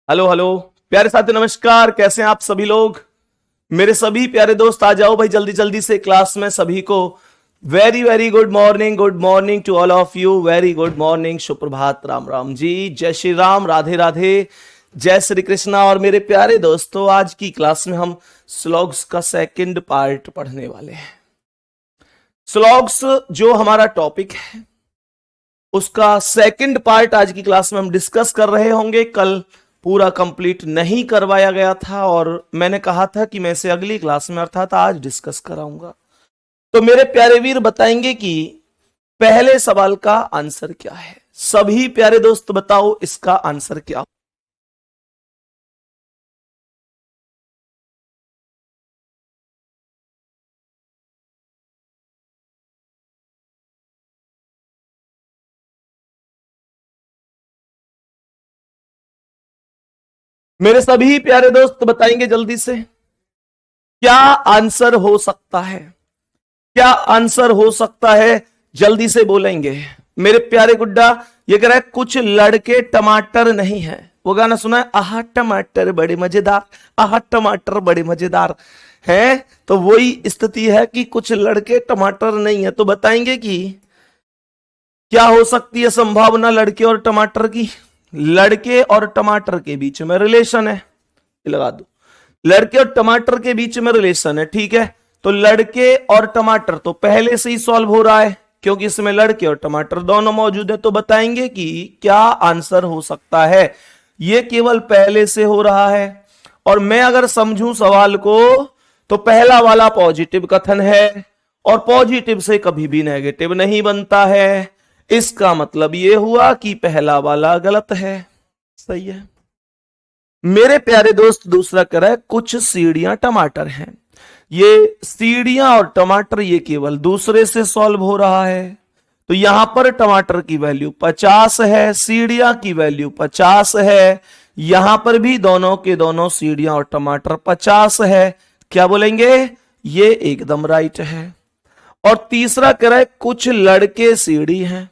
Hello hello प्यारे साथी, नमस्कार। कैसे हैं आप सभी लोग? मेरे सभी प्यारे दोस्त आ जाओ भाई जल्दी जल्दी से क्लास में। सभी को very very good morning to all of you. Very good morning, सुप्रभात, राम राम जी, जय श्री राम, राधे राधे, जय श्री कृष्णा। और मेरे प्यारे दोस्तों, आज की क्लास में हम स्लोग्स का सेकंड पार्ट पढ़ने वाले हैं। स्लोग्स जो हमारा टॉपिक है उसका सेकंड पार्ट आज की क्लास में हम डिस्कस कर रहे होंगे। कल पूरा कंप्लीट नहीं करवाया गया था और मैंने कहा था कि मैं इसे अगली क्लास में अर्थात आज डिस्कस कराऊंगा। तो मेरे प्यारे वीर बताएंगे कि पहले सवाल का आंसर क्या है। सभी प्यारे दोस्त बताओ इसका आंसर क्या? मेरे सभी प्यारे दोस्त बताएंगे जल्दी से, क्या आंसर हो सकता है? क्या आंसर हो सकता है? जल्दी से बोलेंगे। मेरे प्यारे गुड्डा ये कह रहा है कुछ लड़के टमाटर नहीं है। वो गाना सुना है, आहा टमाटर बड़े मजेदार, आहा टमाटर बड़े मजेदार है। तो वही स्थिति है कि कुछ लड़के टमाटर नहीं है। तो बताएंगे कि क्या हो सकती है संभावना लड़के और टमाटर की? लड़के और टमाटर के बीच में रिलेशन है, लगा दो। लड़के और टमाटर के बीच में रिलेशन है, ठीक है। तो लड़के और टमाटर तो पहले से ही सॉल्व हो रहा है क्योंकि इसमें लड़के और टमाटर दोनों मौजूद है। तो बताएंगे कि क्या आंसर हो सकता है। ये केवल पहले से हो रहा है और मैं अगर समझूं सवाल को तो पहला वाला पॉजिटिव कथन है और पॉजिटिव से कभी भी नेगेटिव नहीं बनता है। इसका मतलब यह हुआ कि पहला वाला गलत है। सही है मेरे प्यारे दोस्त। दूसरा कह रहा है कुछ सीढ़ियां टमाटर हैं। ये सीढ़ियां और टमाटर ये केवल दूसरे से सॉल्व हो रहा है। तो यहां पर टमाटर की वैल्यू 50 है, सीढ़ियां की वैल्यू 50 है। यहां पर भी दोनों के दोनों सीढ़ियां और टमाटर 50 है। क्या बोलेंगे? ये एकदम राइट है। और तीसरा कह रहा है कुछ लड़के सीढ़ी हैं।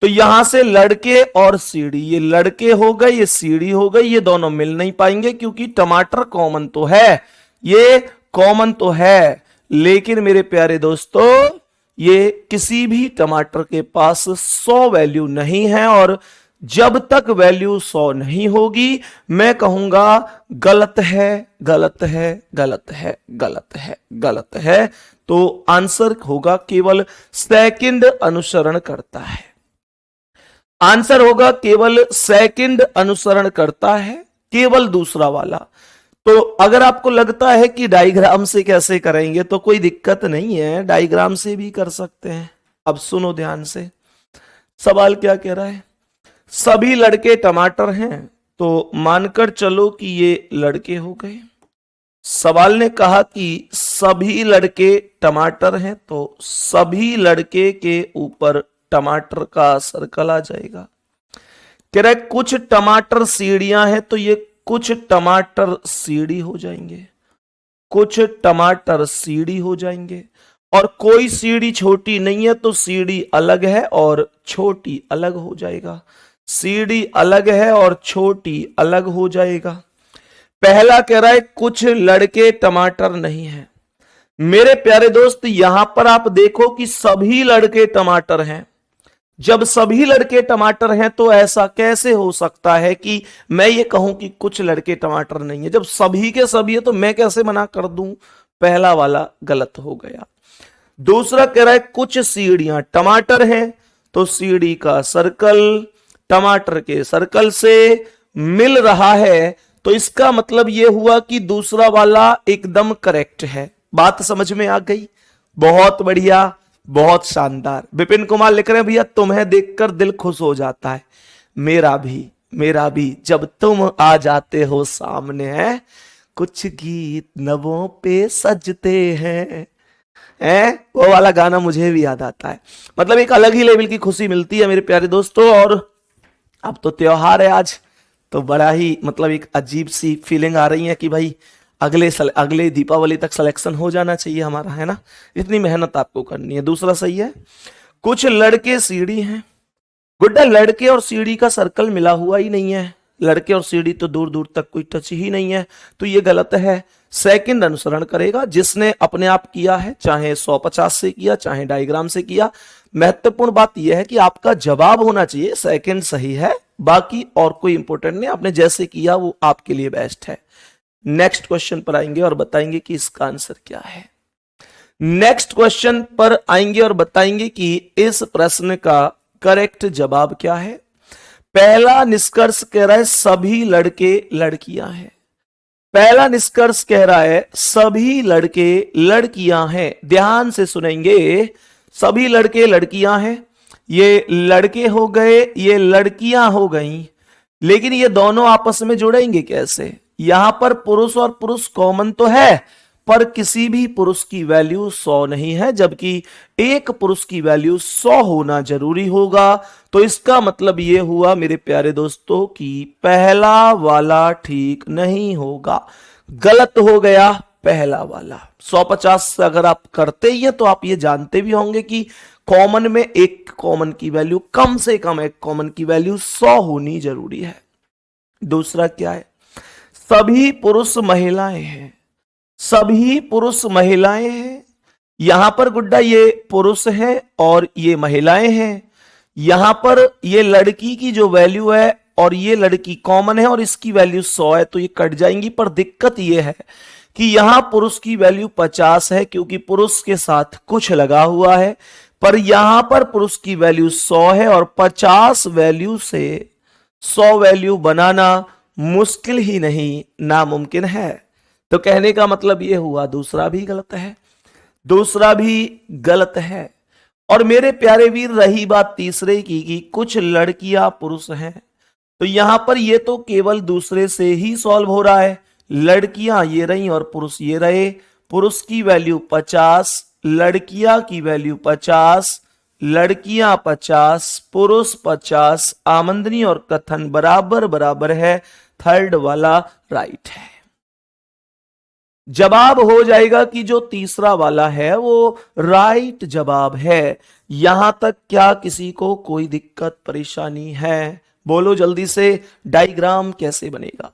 तो यहां से लड़के और सीढ़ी, ये लड़के हो गए, ये सीढ़ी हो गई, ये दोनों मिल नहीं पाएंगे क्योंकि टमाटर कॉमन तो है, ये कॉमन तो है। लेकिन मेरे प्यारे दोस्तों ये किसी भी टमाटर के पास 100 वैल्यू नहीं है और जब तक वैल्यू 100 नहीं होगी मैं कहूंगा गलत है, गलत है, गलत है, गलत है, गलत है। तो आंसर होगा केवल सेकंड अनुसरण करता है। आंसर होगा केवल सेकंड अनुसरण करता है, केवल दूसरा वाला। तो अगर आपको लगता है कि डायग्राम से कैसे करेंगे तो कोई दिक्कत नहीं है, डायग्राम से भी कर सकते हैं। अब सुनो ध्यान से, सवाल क्या कह रहा है? सभी लड़के टमाटर हैं। तो मानकर चलो कि ये लड़के हो गए। सवाल ने कहा कि सभी लड़के टमाटर हैं, तो सभी लड़के के ऊपर टमाटर का सर्कल आ जाएगा। कह रहा है कुछ टमाटर सीढ़ियां हैं, तो ये कुछ टमाटर सीढ़ी हो जाएंगे, कुछ टमाटर सीढ़ी हो जाएंगे। और कोई सीढ़ी छोटी नहीं है तो सीढ़ी अलग है और छोटी अलग हो जाएगा। सीढ़ी अलग है और छोटी अलग हो जाएगा। पहला कह रहा है कुछ लड़के टमाटर नहीं है। मेरे प्यारे दोस्त यहां पर आप देखो कि सभी लड़के टमाटर हैं। जब सभी लड़के टमाटर हैं तो ऐसा कैसे हो सकता है कि मैं ये कहूं कि कुछ लड़के टमाटर नहीं है? जब सभी के सभी है तो मैं कैसे मना कर दूं? पहला वाला गलत हो गया। दूसरा कह रहा है कुछ सीढ़ियां टमाटर हैं, तो सीढ़ी का सर्कल टमाटर के सर्कल से मिल रहा है। तो इसका मतलब यह हुआ कि दूसरा वाला एकदम करेक्ट है। बात समझ में आ गई? बहुत बढ़िया, बहुत शानदार। विपिन कुमार लिख रहे हैं भैया तुम्हें देखकर दिल खुश हो जाता है। मेरा भी जब तुम आ जाते हो सामने। है कुछ गीत नवों पे सजते हैं, वो वाला गाना मुझे भी याद आता है। मतलब एक अलग ही लेवल की खुशी मिलती है मेरे प्यारे दोस्तों। और अब तो त्योहार है आज, तो बड़ा ही मतलब एक अजीब सी फीलिंग आ रही है कि भाई अगले दीपावली तक सिलेक्शन हो जाना चाहिए हमारा, है ना। इतनी मेहनत आपको करनी है। दूसरा सही है, कुछ लड़के सीढ़ी हैं। गुड्डा लड़के और सीढ़ी का सर्कल मिला हुआ ही नहीं है। लड़के और सीढ़ी तो दूर दूर तक कोई टच ही नहीं है, तो ये गलत है। सेकंड अनुसरण करेगा जिसने अपने आप किया है, चाहे 150 से किया चाहे डायग्राम से किया। महत्वपूर्ण बात यह है कि आपका जवाब होना चाहिए सेकंड सही है, बाकी और कोई इंपॉर्टेंट नहीं, आपने जैसे किया वो आपके लिए बेस्ट है। नेक्स्ट क्वेश्चन पर आएंगे और बताएंगे कि इसका आंसर क्या है। नेक्स्ट क्वेश्चन पर आएंगे और बताएंगे कि इस प्रश्न का करेक्ट जवाब क्या है। पहला निष्कर्ष कह रहा है सभी लड़के लड़कियां हैं। पहला निष्कर्ष कह रहा है सभी लड़के लड़कियां हैं। ध्यान से सुनेंगे, सभी लड़के लड़कियां हैं। ये लड़के हो गए, ये लड़कियां हो गई, लेकिन ये दोनों आपस में जुड़ेंगे कैसे? यहां पर पुरुष और पुरुष कॉमन तो है, पर किसी भी पुरुष की वैल्यू 100 नहीं है, जबकि एक पुरुष की वैल्यू 100 होना जरूरी होगा। तो इसका मतलब यह हुआ मेरे प्यारे दोस्तों कि पहला वाला ठीक नहीं होगा, गलत हो गया पहला वाला। 150 अगर आप करते ही हैं तो आप ये जानते भी होंगे कि कॉमन में एक कॉमन की वैल्यू, कम से कम एक कॉमन की वैल्यू 100 होनी जरूरी है। दूसरा क्या है? सभी पुरुष महिलाएं हैं। सभी पुरुष महिलाएं हैं। यहां पर गुड्डा ये पुरुष है और ये महिलाएं हैं। यहां पर ये लड़की की जो वैल्यू है और ये लड़की कॉमन है और इसकी वैल्यू 100 है, तो ये कट जाएंगी। पर दिक्कत ये है कि यहां पुरुष की वैल्यू 50 है क्योंकि पुरुष के साथ कुछ लगा हुआ है, पर यहां पर पुरुष की वैल्यू 100 है और 50 वैल्यू से 100 वैल्यू बनाना मुश्किल ही नहीं, नामुमकिन है। तो कहने का मतलब यह हुआ दूसरा भी गलत है, दूसरा भी गलत है। और मेरे प्यारे वीर, रही बात तीसरे की कि कुछ लड़कियां पुरुष हैं, तो यहां पर ये तो केवल दूसरे से ही सॉल्व हो रहा है। लड़कियां ये रही और पुरुष ये रहे। पुरुष की वैल्यू 50, लड़कियां की वैल्यू 50, लड़कियां 50, पुरुष 50। आमदनी और कथन बराबर बराबर है, थर्ड वाला राइट है। जवाब हो जाएगा कि जो तीसरा वाला है वो राइट जवाब है। यहां तक क्या किसी को कोई दिक्कत परेशानी है? बोलो जल्दी से, डायग्राम कैसे बनेगा?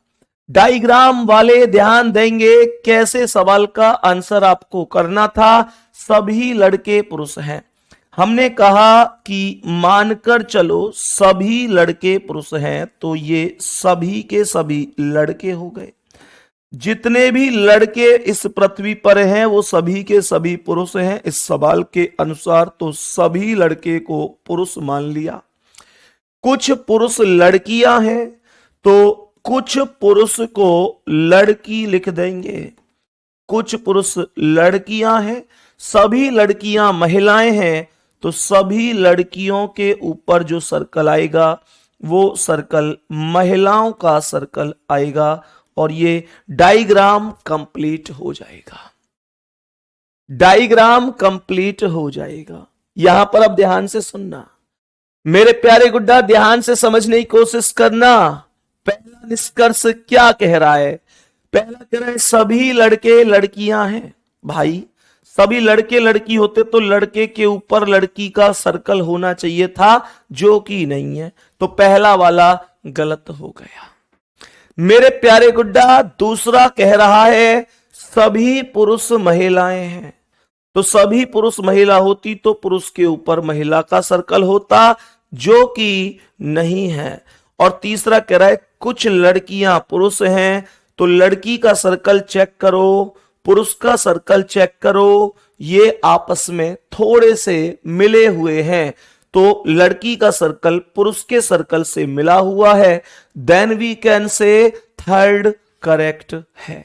डायग्राम वाले ध्यान देंगे कैसे सवाल का आंसर आपको करना था। सभी लड़के पुरुष हैं। हमने कहा कि मानकर चलो सभी लड़के पुरुष हैं, तो ये सभी के सभी लड़के हो गए। जितने भी लड़के इस पृथ्वी पर हैं वो सभी के सभी पुरुष हैं इस सवाल के अनुसार, तो सभी लड़के को पुरुष मान लिया। कुछ पुरुष लड़कियां हैं तो कुछ पुरुष को लड़की लिख देंगे। कुछ पुरुष लड़कियां हैं, सभी लड़कियां महिलाएं हैं, तो सभी लड़कियों के ऊपर जो सर्कल आएगा वो सर्कल महिलाओं का सर्कल आएगा और ये डायग्राम कंप्लीट हो जाएगा। डायग्राम कंप्लीट हो जाएगा। यहां पर अब ध्यान से सुनना मेरे प्यारे गुड्डा, ध्यान से समझने की कोशिश करना। पहला निष्कर्ष क्या कह रहा है? पहला कह रहा है सभी लड़के लड़कियां हैं। भाई सभी लड़के लड़की होते तो लड़के के ऊपर लड़की का सर्कल होना चाहिए था, जो कि नहीं है, तो पहला वाला गलत हो गया। मेरे प्यारे गुड्डा, दूसरा कह रहा है सभी पुरुष महिलाएं हैं, तो सभी पुरुष महिला होती तो पुरुष के ऊपर महिला का सर्कल होता, जो कि नहीं है। और तीसरा कह रहा है कुछ लड़कियां पुरुष हैं, तो लड़की का सर्कल चेक करो, पुरुष का सर्कल चेक करो, ये आपस में थोड़े से मिले हुए हैं, तो लड़की का सर्कल पुरुष के सर्कल से मिला हुआ है। Then we can say third correct है।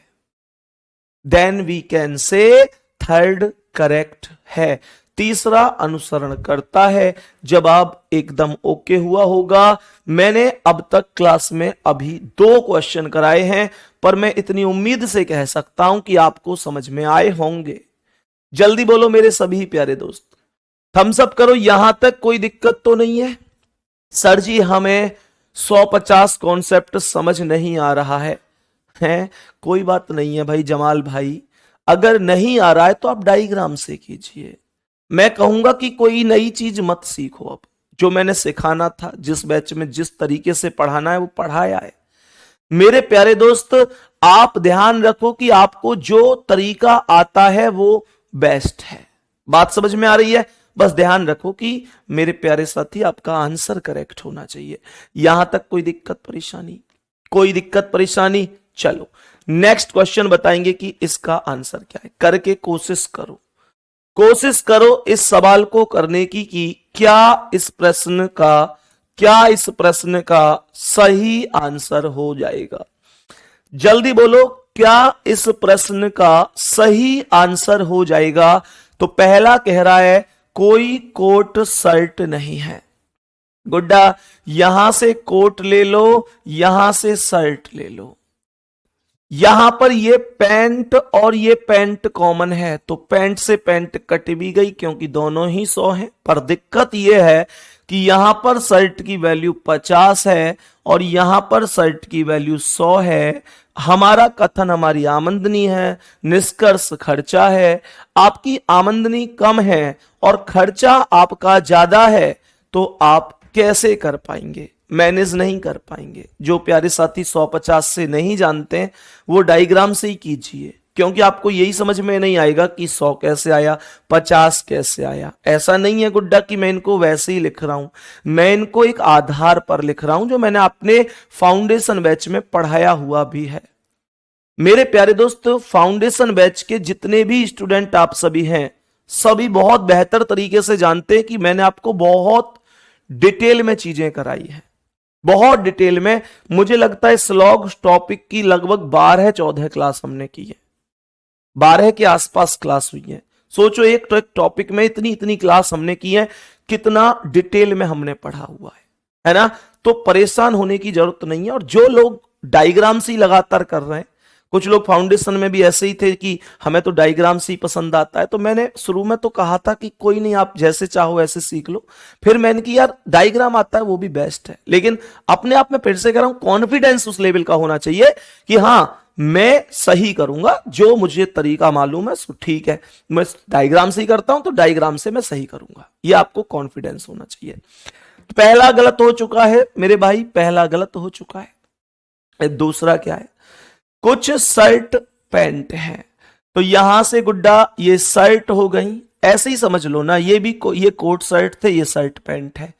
Then we can say third correct है। तीसरा अनुसरण करता है। जवाब एकदम ओके हुआ होगा। मैंने अब तक क्लास में अभी 2 क्वेश्चन कराए हैं, पर मैं इतनी उम्मीद से कह सकता हूं कि आपको समझ में आए होंगे। जल्दी बोलो मेरे सभी प्यारे दोस्त, थम्स अप करो। यहां तक कोई दिक्कत तो नहीं है? सर जी हमें 150 कॉन्सेप्ट समझ नहीं आ रहा है। कोई बात नहीं है भाई जमाल भाई, अगर नहीं आ रहा है तो आप डायग्राम से कीजिए। मैं कहूंगा कि कोई नई चीज मत सीखो। अब जो मैंने सिखाना था, जिस बैच में जिस तरीके से पढ़ाना है वो पढ़ाया है, मेरे प्यारे दोस्त, आप ध्यान रखो कि आपको जो तरीका आता है वो बेस्ट है। बात समझ में आ रही है? बस ध्यान रखो कि मेरे प्यारे साथी आपका आंसर करेक्ट होना चाहिए। यहां तक कोई दिक्कत परेशानी? कोई दिक्कत परेशानी? चलो नेक्स्ट क्वेश्चन बताएंगे कि इसका आंसर क्या है। करके कोशिश करो, कोशिश करो इस सवाल को करने की कि क्या इस प्रश्न का सही आंसर हो जाएगा। जल्दी बोलो, क्या इस प्रश्न का सही आंसर हो जाएगा? तो पहला कह रहा है कोई कोट शर्ट नहीं है। गुड्डा, यहां से कोट ले लो, यहां से शर्ट ले लो। यहां पर ये पैंट और ये पैंट कॉमन है, तो पैंट से पैंट कट भी गई क्योंकि दोनों ही 100 हैं। पर दिक्कत ये है कि यहां पर शर्ट की वैल्यू 50 है और यहां पर शर्ट की वैल्यू 100 है। हमारा कथन हमारी आमदनी है, निष्कर्ष खर्चा है। आपकी आमदनी कम है और खर्चा आपका ज्यादा है, तो आप कैसे कर पाएंगे? मैनेज नहीं कर पाएंगे। जो प्यारे साथी 150 से नहीं जानते वो डायग्राम से ही कीजिए, क्योंकि आपको यही समझ में नहीं आएगा कि 100 कैसे आया, 50 कैसे आया। ऐसा नहीं है गुड्डा कि मैं इनको वैसे ही लिख रहा हूं, मैं इनको एक आधार पर लिख रहा हूं जो मैंने अपने फाउंडेशन बैच में पढ़ाया हुआ भी है। मेरे प्यारे दोस्त, फाउंडेशन बैच के जितने भी स्टूडेंट आप सभी हैं, सभी बहुत बेहतर तरीके से जानते हैं कि मैंने आपको बहुत डिटेल में चीजें कराई है, बहुत डिटेल में। मुझे लगता है स्लॉग टॉपिक की लगभग 12-14 क्लास हमने की है, 12 के आसपास क्लास हुई है। सोचो एक टॉपिक में इतनी इतनी क्लास हमने की है, कितना डिटेल में हमने पढ़ा हुआ है ना? तो परेशान होने की जरूरत नहीं है। और जो लोग डायग्राम से ही लगातार कर रहे हैं, कुछ लोग फाउंडेशन में भी ऐसे ही थे कि हमें तो डायग्राम से ही पसंद आता है, तो मैंने शुरू में तो कहा था कि कोई नहीं, आप जैसे चाहो ऐसे सीख लो। फिर मैंने कि यार डायग्राम आता है वो भी बेस्ट है, लेकिन अपने आप में फिर से कह रहा हूं, कॉन्फिडेंस उस लेवल का होना चाहिए कि हां मैं सही करूंगा, जो मुझे तरीका मालूम है ठीक है, मैं डायग्राम से ही करता हूं तो डायग्राम से मैं सही करूंगा। ये आपको कॉन्फिडेंस होना चाहिए। पहला गलत हो चुका है मेरे भाई, पहला गलत हो चुका है। दूसरा क्या है? कुछ शर्ट पैंट है, तो यहां से गुड्डा ये शर्ट हो गई, ऐसे ही समझ लो ना, ये भी ये कोट शर्ट थे, ये शर्ट पैंट है,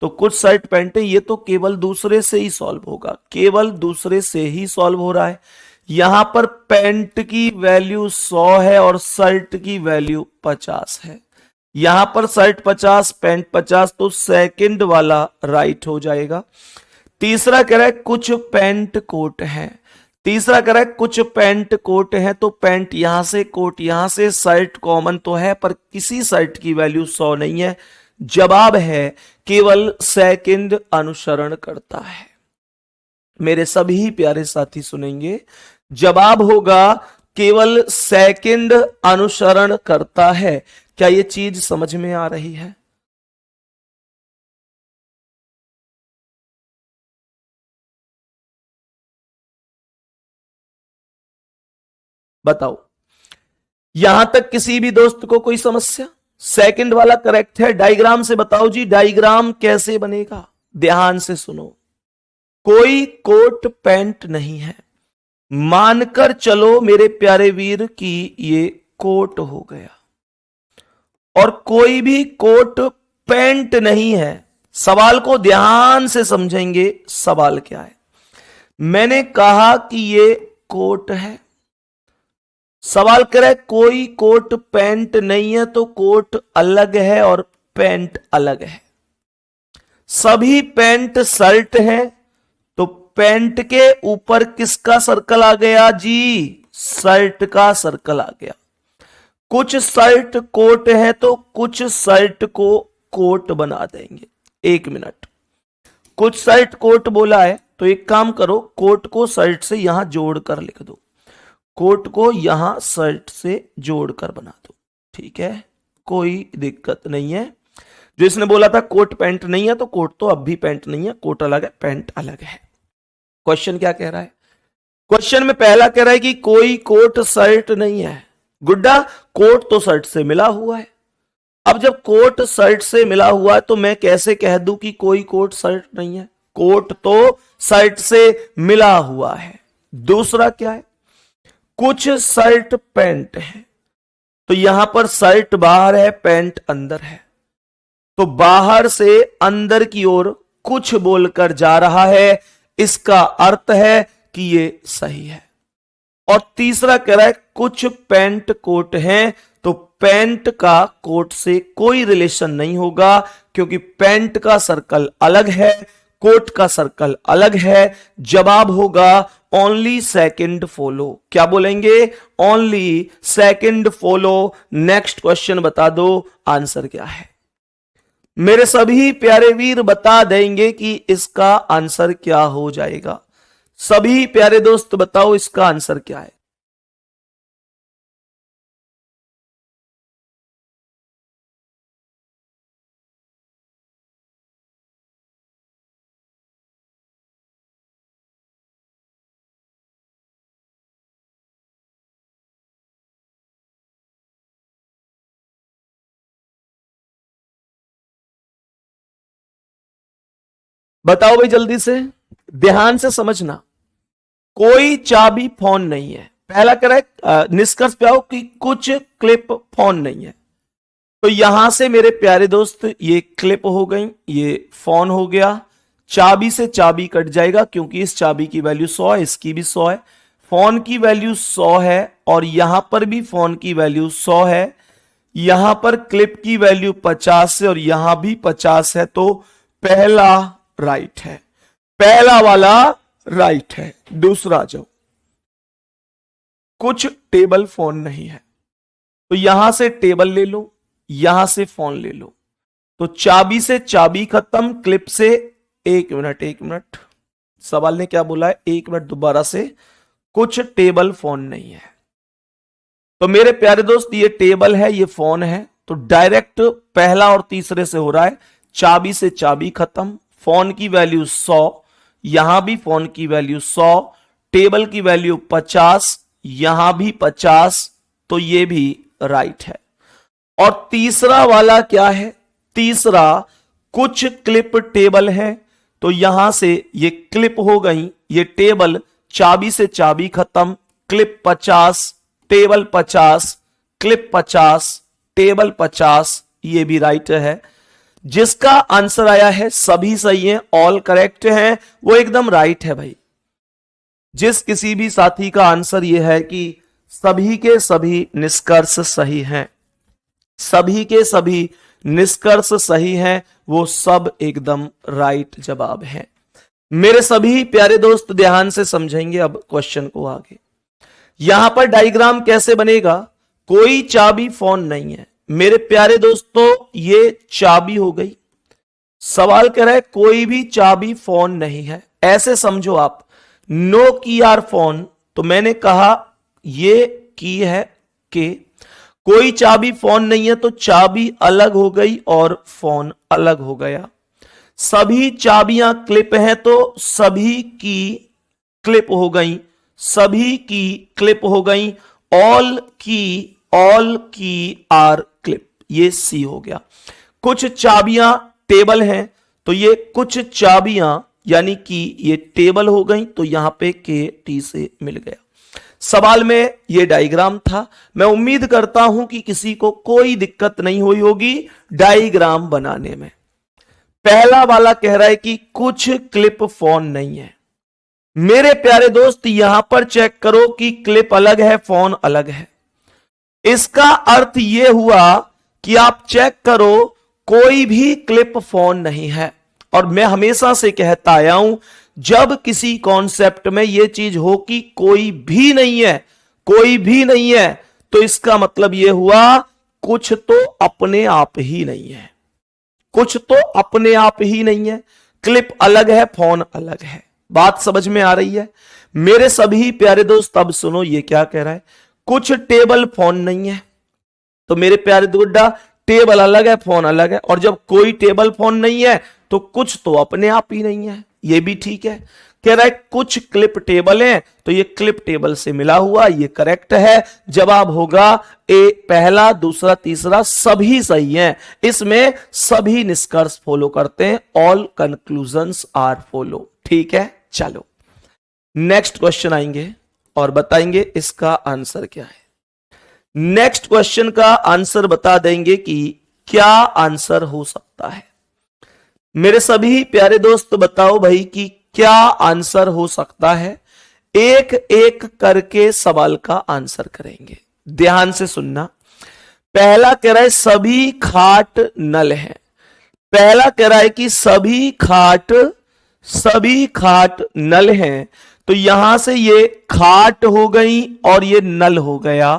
तो कुछ शर्ट पैंट है। ये तो केवल दूसरे से ही सॉल्व होगा, केवल दूसरे से ही सॉल्व हो रहा है। यहां पर पैंट की वैल्यू 100 है और शर्ट की वैल्यू 50 है। यहां पर शर्ट 50 पैंट 50, तो सेकंड वाला राइट हो जाएगा। तीसरा कह रहा है कुछ पैंट कोट है, तीसरा कह रहा है कुछ पैंट कोट है, तो पैंट यहां से कोट यहां से, शर्ट कॉमन तो है पर किसी शर्ट की वैल्यू 100 नहीं है। जवाब है केवल सेकंड अनुसरण करता है। मेरे सभी प्यारे साथी सुनेंगे, जवाब होगा केवल सेकंड अनुसरण करता है। क्या यह चीज समझ में आ रही है? बताओ, यहां तक किसी भी दोस्त को कोई समस्या? सेकंड वाला करेक्ट है। डायग्राम से बताओ जी, डायग्राम कैसे बनेगा? ध्यान से सुनो। कोई कोट पैंट नहीं है, मानकर चलो मेरे प्यारे वीर कि ये कोट हो गया, और कोई भी कोट पैंट नहीं है। सवाल को ध्यान से समझेंगे, सवाल क्या है? मैंने कहा कि ये कोट है, सवाल कर रहा है कोई कोट पैंट नहीं है, तो कोट अलग है और पैंट अलग है। सभी पैंट शर्ट हैं, तो पैंट के ऊपर किसका सर्कल आ गया जी? शर्ट का सर्कल आ गया। कुछ शर्ट कोट है, तो कुछ शर्ट को कोट बना देंगे। एक मिनट, कुछ शर्ट कोट बोला है, तो एक काम करो, कोट को शर्ट से यहां जोड़कर लिख दो, कोट को यहां शर्ट से जोड़कर बना दो, ठीक है, कोई दिक्कत नहीं है। जो इसने बोला था कोट पैंट नहीं है, तो कोट तो अब भी पैंट नहीं है, कोट अलग है पैंट अलग है। क्वेश्चन क्या कह रहा है? क्वेश्चन में पहला कह रहा है कि कोई कोट शर्ट नहीं है। गुड्डा, कोट तो शर्ट से मिला हुआ है। अब जब कोट शर्ट से मिला हुआ है, तो मैं कैसे कह दूं कि कोई कोट शर्ट नहीं है? कोट तो शर्ट से मिला हुआ है। दूसरा क्या है, कुछ शर्ट पैंट है, तो यहां पर शर्ट बाहर है, पैंट अंदर है, तो बाहर से अंदर की ओर कुछ बोलकर जा रहा है, इसका अर्थ है कि ये सही है। और तीसरा कह रहा है कुछ पैंट कोट हैं, तो पैंट का कोट से कोई रिलेशन नहीं होगा, क्योंकि पैंट का सर्कल अलग है, कोट का सर्कल अलग है। जवाब होगा ओनली सेकंड फॉलो। क्या बोलेंगे? Only second follow. Next question बता दो आंसर क्या है। मेरे सभी प्यारे वीर बता देंगे कि इसका आंसर क्या हो जाएगा। सभी प्यारे दोस्त बताओ इसका आंसर क्या है। बताओ भाई जल्दी से, ध्यान से समझना। कोई चाबी फोन नहीं है। पहला कह रहा है निष्कर्ष पे आओ कि कुछ क्लिप फोन नहीं है। तो यहां से मेरे प्यारे दोस्त ये क्लिप हो गई, ये फोन हो गया। चाबी से चाबी कट जाएगा, क्योंकि इस चाबी की वैल्यू 100 है, इसकी भी 100 है। फोन की वैल्यू 100 है और यहां पर भी फोन की वैल्यू 100 है। यहां पर क्लिप की वैल्यू 50 है और यहां भी 50 है, तो पहला राइट है, पहला वाला राइट है। दूसरा जो कुछ टेबल फोन नहीं है, तो यहां से टेबल ले लो, यहां से फोन ले लो, तो चाबी से चाबी खत्म, क्लिप से एक मिनट सवाल ने क्या बोला है, 1 मिनट दोबारा से। कुछ टेबल फोन नहीं है, तो मेरे प्यारे दोस्त ये टेबल है, ये फोन है, तो डायरेक्ट पहला और तीसरे से हो रहा है। चाबी से चाबी खत्म, फोन की वैल्यू 100, यहां भी फोन की वैल्यू 100, टेबल की वैल्यू 50, यहां भी 50, तो ये भी राइट है। और तीसरा वाला क्या है? तीसरा कुछ क्लिप टेबल है, तो यहां से ये क्लिप हो गई, ये टेबल, चाबी से चाबी खत्म, क्लिप 50, टेबल 50, क्लिप 50, टेबल 50, ये भी राइट है। जिसका आंसर आया है सभी सही है, ऑल करेक्ट है, वो एकदम राइट है भाई। जिस किसी भी साथी का आंसर यह है कि सभी के सभी निष्कर्ष सही हैं, सभी के सभी निष्कर्ष सही हैं, वो सब एकदम राइट जवाब है। मेरे सभी प्यारे दोस्त ध्यान से समझेंगे अब क्वेश्चन को आगे। यहां पर डायग्राम कैसे बनेगा? कोई चाबी फोन नहीं है। मेरे प्यारे दोस्तों ये चाबी हो गई। सवाल कह रहा है कोई भी चाबी फोन नहीं है, ऐसे समझो आप, नो की आर फोन, तो मैंने कहा ये की है के, कोई चाबी फोन नहीं है, तो चाबी अलग हो गई और फोन अलग हो गया। सभी चाबियां क्लिप हैं, तो सभी की क्लिप हो गई, सभी की क्लिप हो गई। ऑल की आर क्लिप, ये सी हो गया। कुछ चाबियां टेबल हैं, तो ये कुछ चाबियां यानी कि ये टेबल हो गई, तो यहां पे के टी से मिल गया। सवाल में ये डायग्राम था। मैं उम्मीद करता हूं कि किसी को कोई दिक्कत नहीं हुई होगी डायग्राम बनाने में। पहला वाला कह रहा है कि कुछ क्लिप फोन नहीं है। मेरे प्यारे दोस्त यहां पर चेक करो कि क्लिप अलग है, फोन अलग है। इसका अर्थ यह हुआ कि आप चेक करो कोई भी क्लिप फोन नहीं है। और मैं हमेशा से कहता आया हूं, जब किसी कॉन्सेप्ट में यह चीज हो कि कोई भी नहीं है, कोई भी नहीं है, तो इसका मतलब यह हुआ कुछ तो अपने आप ही नहीं है, कुछ तो अपने आप ही नहीं है। क्लिप अलग है, फोन अलग है। बात समझ में आ रही है? मेरे सभी प्यारे दोस्त अब सुनो ये क्या कह रहा है। कुछ टेबल फोन नहीं है, तो मेरे प्यारे गुड्डा टेबल अलग है, फोन अलग है। और जब कोई टेबल फोन नहीं है, तो कुछ तो अपने आप ही नहीं है, ये भी ठीक है। कह रहा है कुछ क्लिप टेबल हैं, तो ये क्लिप टेबल से मिला हुआ, ये करेक्ट है। जवाब होगा ए, पहला, दूसरा, तीसरा सभी सही हैं। इसमें सभी निष्कर्ष फॉलो करते हैं, ऑल कंक्लूजन्स आर फॉलो। ठीक है, चलो नेक्स्ट क्वेश्चन आएंगे और बताएंगे इसका आंसर क्या है। नेक्स्ट क्वेश्चन का आंसर बता देंगे कि क्या आंसर हो सकता है। मेरे सभी प्यारे दोस्त बताओ भाई कि क्या आंसर हो सकता है। एक एक करके सवाल का आंसर करेंगे, ध्यान से सुनना। पहला कह रहा है सभी खाट नल हैं। पहला कह रहा है कि सभी खाट नल हैं, तो यहां से ये खाट हो गई और ये नल हो गया।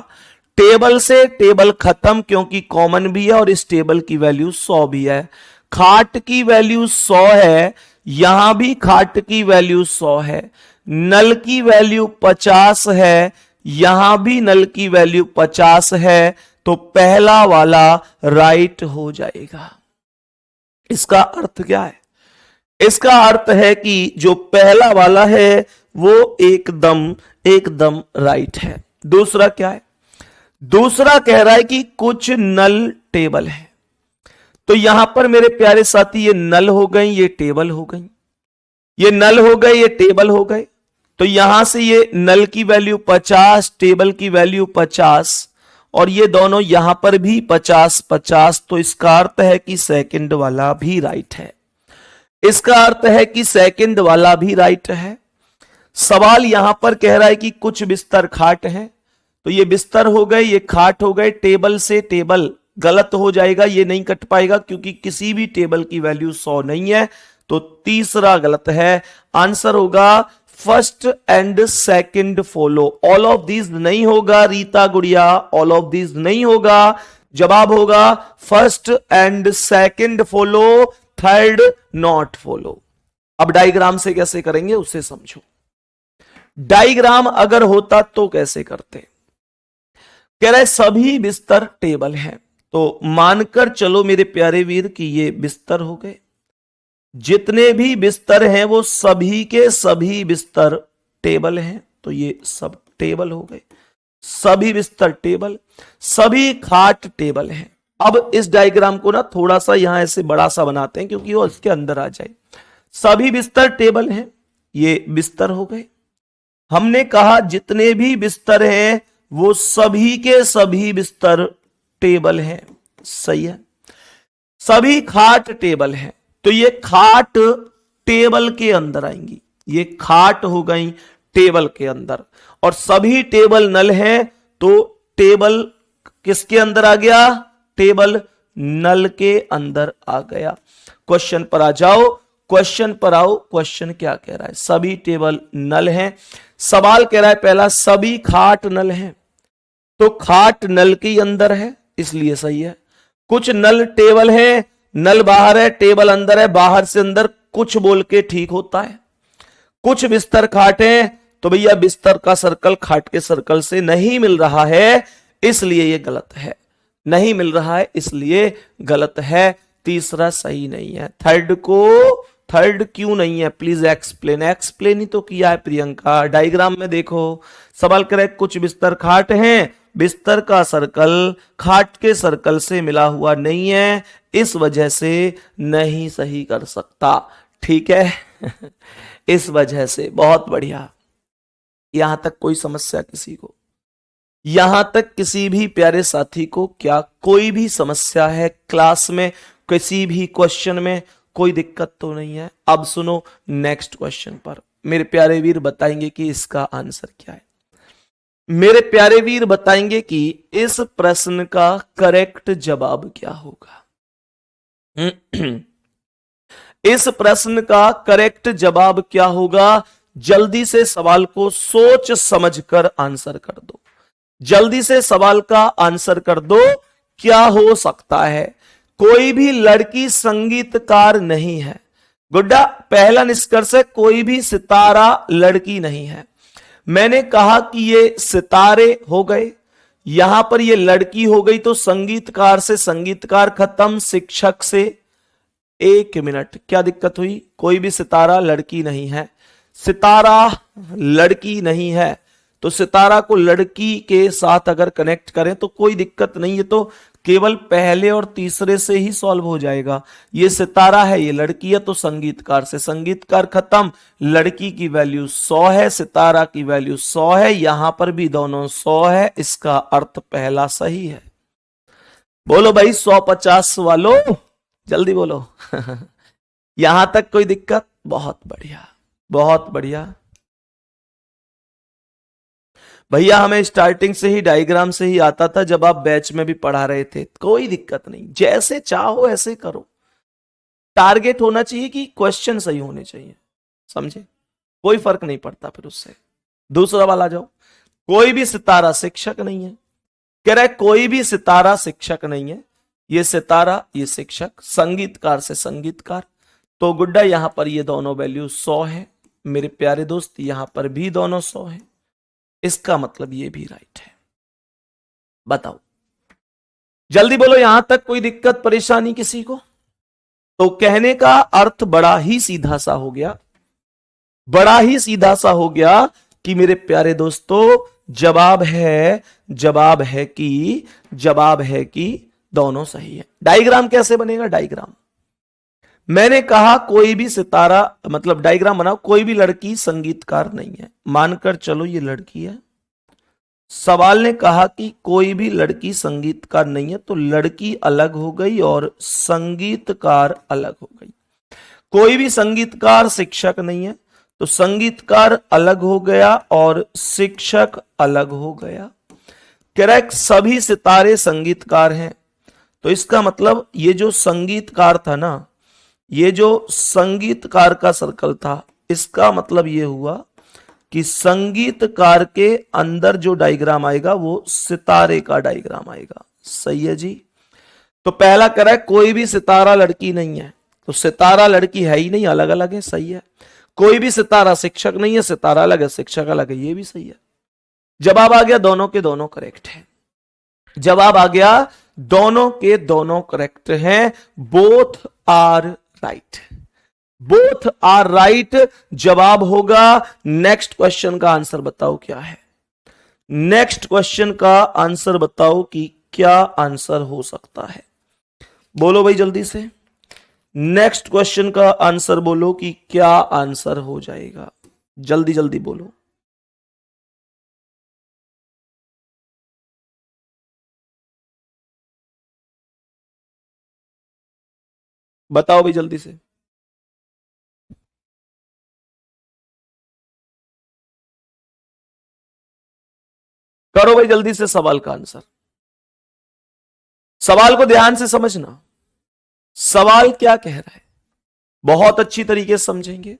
टेबल से टेबल खत्म, क्योंकि कॉमन भी है और इस टेबल की वैल्यू 100 भी है। खाट की वैल्यू 100 है, यहां भी खाट की वैल्यू 100 है। नल की वैल्यू 50 है, यहां भी नल की वैल्यू 50 है, तो पहला वाला राइट हो जाएगा। इसका अर्थ क्या है? इसका अर्थ है कि जो पहला वाला है वो एकदम राइट है। दूसरा क्या है? दूसरा कह रहा है कि कुछ नल टेबल है, तो यहां पर मेरे प्यारे साथी ये नल हो गई, ये टेबल हो गई, ये नल हो गए, ये टेबल हो गए। तो यहां से ये नल की वैल्यू 50, टेबल की वैल्यू 50 और ये दोनों यहां पर भी 50-50, तो इसका अर्थ है कि सेकंड वाला भी राइट है। इसका अर्थ है कि सेकंड वाला भी राइट है। सवाल यहां पर कह रहा है कि कुछ बिस्तर खाट हैं, तो ये बिस्तर हो गए, ये खाट हो गए। टेबल से टेबल गलत हो जाएगा, ये नहीं कट पाएगा क्योंकि किसी भी टेबल की वैल्यू 100 नहीं है, तो तीसरा गलत है। आंसर होगा first and second follow. All of these नहीं होगा रीता गुड़िया, ऑल ऑफ दीज नहीं होगा। जवाब होगा first and second follow, third not follow. अब डायग्राम से कैसे करेंगे उसे समझो। डायग्राम अगर होता तो कैसे करते? कह रहे सभी बिस्तर टेबल हैं, तो मानकर चलो मेरे प्यारे वीर कि ये बिस्तर हो गए। जितने भी बिस्तर हैं वो सभी के सभी बिस्तर टेबल हैं, तो ये सब टेबल हो गए। सभी बिस्तर टेबल, सभी खाट टेबल हैं। अब इस डायग्राम को ना थोड़ा सा यहां ऐसे बड़ा सा बनाते हैं क्योंकि वो इसके अंदर आ जाए। सभी बिस्तर टेबल हैं, ये बिस्तर हो गए। हमने कहा जितने भी बिस्तर हैं वो सभी के सभी बिस्तर टेबल हैं, सही है। सभी खाट टेबल हैं, तो ये खाट टेबल के अंदर आएंगी, ये खाट हो गई टेबल के अंदर। और सभी टेबल नल हैं, तो टेबल किसके अंदर आ गया? टेबल नल के अंदर आ गया। क्वेश्चन पर आ जाओ, क्वेश्चन पर आओ। क्वेश्चन क्या कह रहा है? सभी टेबल नल हैं। सवाल कह रहा है पहला सभी खाट नल हैं, तो खाट नल के अंदर है इसलिए सही है। कुछ नल टेबल है, नल बाहर है टेबल अंदर है, बाहर से अंदर कुछ बोल के ठीक होता है। कुछ बिस्तर खाट हैं, तो भैया बिस्तर का सर्कल खाट के सर्कल से नहीं मिल रहा है, इसलिए ये गलत है। नहीं मिल रहा है इसलिए गलत है। तीसरा सही नहीं है। थर्ड क्यों नहीं है? Please explain. एक्सप्लेन ही तो किया है प्रियंका। डायग्राम में देखो, सवाल करे कुछ बिस्तर खाट हैं, बिस्तर का सर्कल खाट के सर्कल से मिला हुआ नहीं है, इस वजह से नहीं सही कर सकता। ठीक है इस वजह से। बहुत बढ़िया। यहां तक कोई समस्या किसी को? यहां तक किसी भी प्यारे साथी को क्या कोई भी समस्या है क्लास में, किसी भी क्वेश्चन में? कोई दिक्कत तो नहीं है। अब सुनो नेक्स्ट क्वेश्चन पर। मेरे प्यारे वीर बताएंगे कि इसका आंसर क्या है। मेरे प्यारे वीर बताएंगे कि इस प्रश्न का करेक्ट जवाब क्या होगा। इस प्रश्न का करेक्ट जवाब क्या होगा? जल्दी से सवाल को सोच समझकर आंसर कर दो। जल्दी से सवाल का आंसर कर दो। क्या हो सकता है? कोई भी लड़की संगीतकार नहीं है। गुड्डा, पहला निष्कर्ष है कोई भी सितारा लड़की नहीं है। मैंने कहा कि ये सितारे हो गए, यहां पर ये लड़की हो गई, तो संगीतकार से संगीतकार खत्म, शिक्षक से 1 मिनट। क्या दिक्कत हुई? कोई भी सितारा लड़की नहीं है। सितारा लड़की नहीं है, तो सितारा को लड़की के साथ अगर कनेक्ट करें तो कोई दिक्कत नहीं है, तो केवल पहले और तीसरे से ही सॉल्व हो जाएगा। ये सितारा है, ये लड़की है, तो संगीतकार से संगीतकार खत्म। लड़की की वैल्यू 100 है, सितारा की वैल्यू 100 है, यहां पर भी दोनों 100 है, इसका अर्थ पहला सही है। बोलो भाई 150 वालों, जल्दी बोलो। यहां तक कोई दिक्कत? बहुत बढ़िया, बहुत बढ़िया। भैया हमें स्टार्टिंग से ही डायग्राम से ही आता था, जब आप बैच में भी पढ़ा रहे थे, कोई दिक्कत नहीं, जैसे चाहो ऐसे करो। टारगेट होना चाहिए कि क्वेश्चन सही होने चाहिए, समझे? कोई फर्क नहीं पड़ता फिर उससे। दूसरा वाला जाओ, कोई भी सितारा शिक्षक नहीं है। कह रहा है कोई भी सितारा शिक्षक नहीं है, ये सितारा ये शिक्षक, संगीतकार से संगीतकार, तो गुड्डा यहां पर ये दोनों वैल्यू 100 है। मेरे प्यारे दोस्त यहां पर भी दोनों 100 है, इसका मतलब ये भी राइट है। बताओ जल्दी बोलो, यहां तक कोई दिक्कत परेशानी किसी को? तो कहने का अर्थ बड़ा ही सीधा सा हो गया, बड़ा ही सीधा सा हो गया कि मेरे प्यारे दोस्तों जवाब है कि दोनों सही है। डायग्राम कैसे बनेगा? डायग्राम मैंने कहा कोई भी सितारा, मतलब डायग्राम बनाओ, कोई भी लड़की संगीतकार नहीं है, मानकर चलो ये लड़की है। सवाल ने कहा कि कोई भी लड़की संगीतकार नहीं है, तो लड़की अलग हो गई और संगीतकार अलग हो गई। कोई भी संगीतकार शिक्षक नहीं है, तो संगीतकार अलग हो गया और शिक्षक अलग हो गया। कह रहा है सभी सितारे संगीतकार हैं, तो इसका मतलब ये जो संगीतकार था ना, ये जो संगीतकार का सर्कल था, इसका मतलब ये हुआ कि संगीतकार के अंदर जो डायग्राम आएगा वो सितारे का डायग्राम आएगा। सही है जी। तो पहला कह रहा है कोई भी सितारा लड़की नहीं है, तो सितारा लड़की है ही नहीं, अलग अलग है। सही है। कोई भी सितारा शिक्षक नहीं है, सितारा अलग है शिक्षक अलग है, ये भी सही है। जवाब आ गया दोनों के दोनों करेक्ट है। जवाब आ गया दोनों के दोनों करेक्ट हैं। Both are right, both are right जवाब होगा। नेक्स्ट क्वेश्चन का आंसर बताओ क्या है? नेक्स्ट क्वेश्चन का आंसर बताओ कि क्या आंसर हो सकता है? बोलो भाई जल्दी से, नेक्स्ट क्वेश्चन का आंसर बोलो कि क्या आंसर हो जाएगा, जल्दी जल्दी बोलो। बताओ भाई जल्दी से। करो भाई जल्दी से सवाल का आंसर। सवाल को ध्यान से समझना, सवाल क्या कह रहा है बहुत अच्छी तरीके से समझेंगे।